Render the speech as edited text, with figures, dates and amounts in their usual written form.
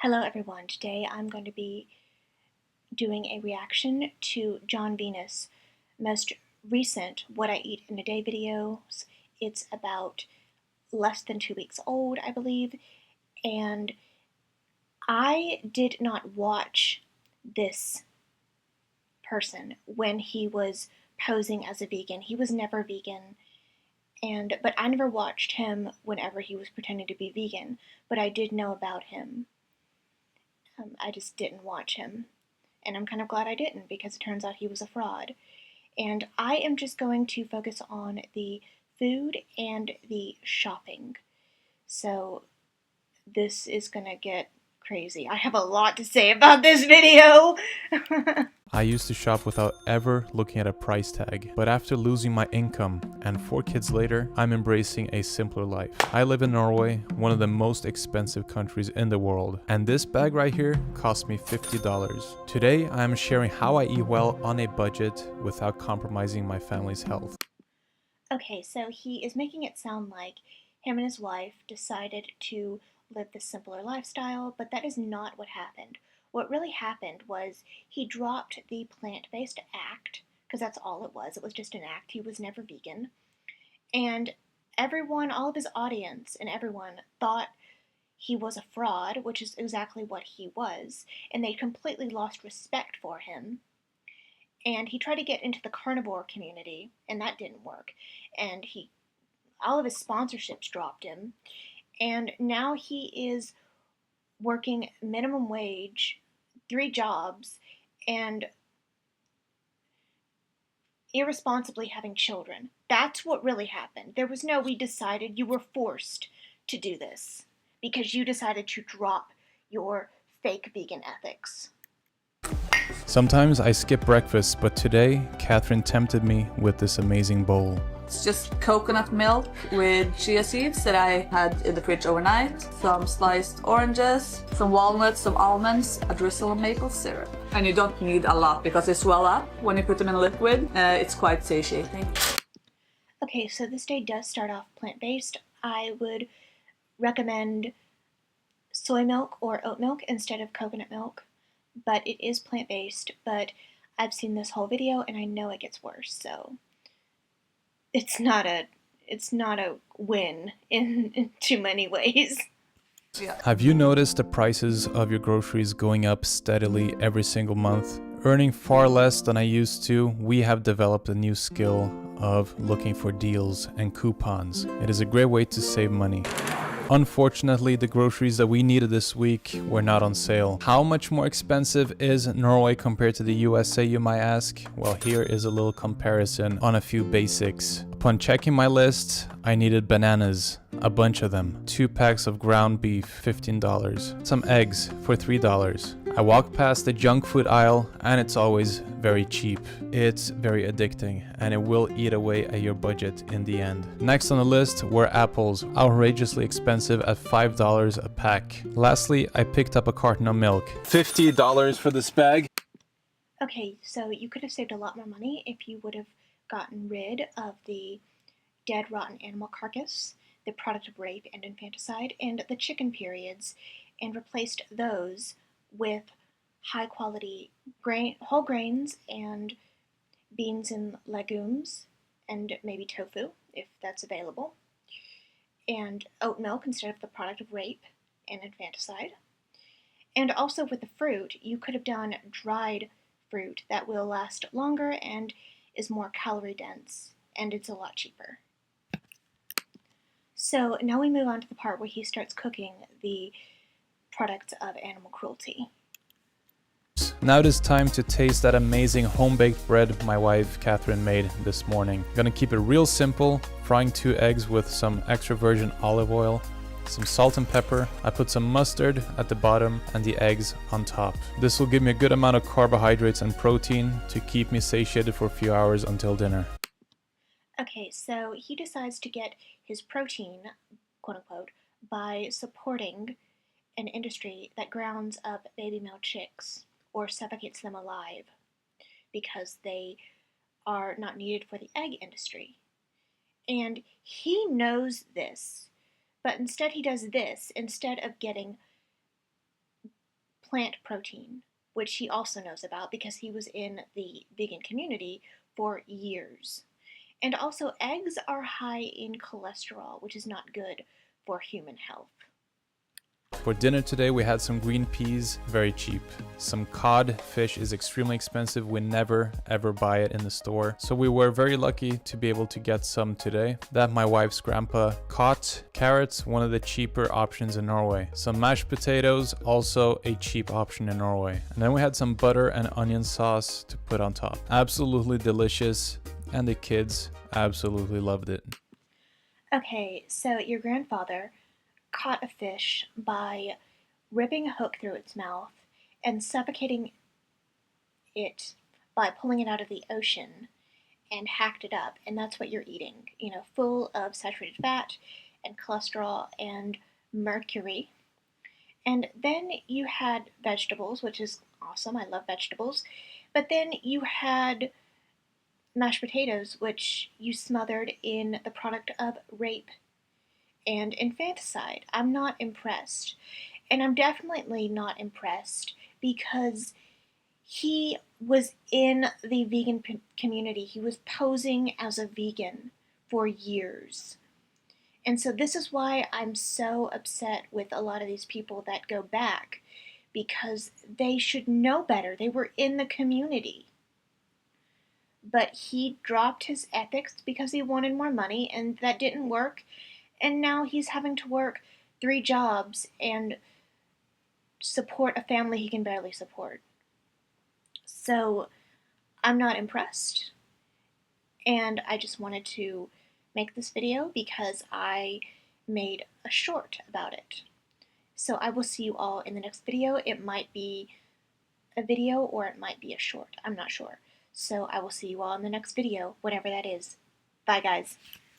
Hello everyone, today I'm going to be doing a reaction to John Venus' most recent What I Eat in a Day videos. It's about less than 2 weeks old, I believe, and I did not watch this person when he was posing as a vegan. He was never vegan, but I never watched him whenever he was pretending to be vegan, but I did know about him. I just didn't watch him. And I'm kind of glad I didn't because it turns out he was a fraud. And I am just going to focus on the food and the shopping. So this is gonna get crazy. I have a lot to say about this video. I used to shop without ever looking at a price tag, but after losing my income and 4 kids later, I'm embracing a simpler life. I live in Norway, one of the most expensive countries in the world, and this bag right here cost me $50. Today, I am sharing how I eat well on a budget without compromising my family's health. Okay, so he is making it sound like him and his wife decided to live the simpler lifestyle, but that is not what happened. What really happened was he dropped the plant-based act, because that's all it was. It was just an act. He was never vegan. And everyone, all of his audience and everyone thought he was a fraud, which is exactly what he was, and they completely lost respect for him. And he tried to get into the carnivore community, and that didn't work. And all of his sponsorships dropped him, and now he is working minimum wage, 3 jobs, and irresponsibly having children. That's what really happened. There was no, we decided, you were forced to do this because you decided to drop your fake vegan ethics. Sometimes I skip breakfast, but today, Catherine tempted me with this amazing bowl. It's just coconut milk with chia seeds that I had in the fridge overnight, some sliced oranges, some walnuts, some almonds, a drizzle of maple syrup. And you don't need a lot because they swell up when you put them in liquid. It's quite satiating. Okay, so this day does start off plant-based. I would recommend soy milk or oat milk instead of coconut milk, but it is plant-based, but I've seen this whole video and I know it gets worse, so it's not a win in too many ways. Yeah. Have you noticed the prices of your groceries going up steadily every single month? Earning far less than I used to, we have developed a new skill of looking for deals and coupons. It is a great way to save money. Unfortunately, the groceries that we needed this week were not on sale. How much more expensive is Norway compared to the USA, you might ask? Well, here is a little comparison on a few basics. Upon checking my list, I needed bananas, a bunch of them. 2 packs of ground beef, $15. Some eggs for $3. I walked past the junk food aisle and it's always very cheap. It's very addicting and it will eat away at your budget in the end. Next on the list were apples, outrageously expensive at $5 a pack. Lastly, I picked up a carton of milk. $50 for this bag. Okay, so you could have saved a lot more money if you would have gotten rid of the dead rotten animal carcass, the product of rape and infanticide, and the chicken periods, and replaced those with high quality whole grains and beans and legumes, and maybe tofu if that's available, and oat milk instead of the product of rape and infanticide. And also with the fruit, you could have done dried fruit that will last longer and is more calorie dense, and it's a lot cheaper. So now we move on to the part where he starts cooking the products of animal cruelty. Now it is time to taste that amazing home-baked bread my wife Catherine made this morning. I'm gonna keep it real simple, frying 2 eggs with some extra virgin olive oil, some salt and pepper. I put some mustard at the bottom and the eggs on top. This will give me a good amount of carbohydrates and protein to keep me satiated for a few hours until dinner. Okay, so he decides to get his protein, quote unquote, by supporting an industry that grounds up baby male chicks or suffocates them alive because they are not needed for the egg industry. And he knows this, but instead he does this. Instead of getting plant protein, which he also knows about because he was in the vegan community for years. And also, eggs are high in cholesterol, which is not good for human health. For dinner today, we had some green peas, very cheap. Some cod fish is extremely expensive. We never ever buy it in the store. So we were very lucky to be able to get some today. That my wife's grandpa caught. Carrots, one of the cheaper options in Norway. Some mashed potatoes, also a cheap option in Norway. And then we had some butter and onion sauce to put on top. Absolutely delicious. And the kids absolutely loved it. Okay, so your grandfather caught a fish by ripping a hook through its mouth and suffocating it by pulling it out of the ocean and hacked it up, and that's what you're eating, full of saturated fat and cholesterol and mercury. And then you had vegetables, which is awesome. I love vegetables. But then you had mashed potatoes, which you smothered in the product of rape and infanticide. I'm not impressed. And I'm definitely not impressed because he was in the vegan community. He was posing as a vegan for years. And so this is why I'm so upset with a lot of these people that go back, because they should know better. They were in the community. But he dropped his ethics because he wanted more money, and that didn't work. And now he's having to work 3 jobs and support a family he can barely support. So I'm not impressed. And I just wanted to make this video because I made a short about it. So I will see you all in the next video. It might be a video or it might be a short. I'm not sure. So I will see you all in the next video, whatever that is. Bye, guys.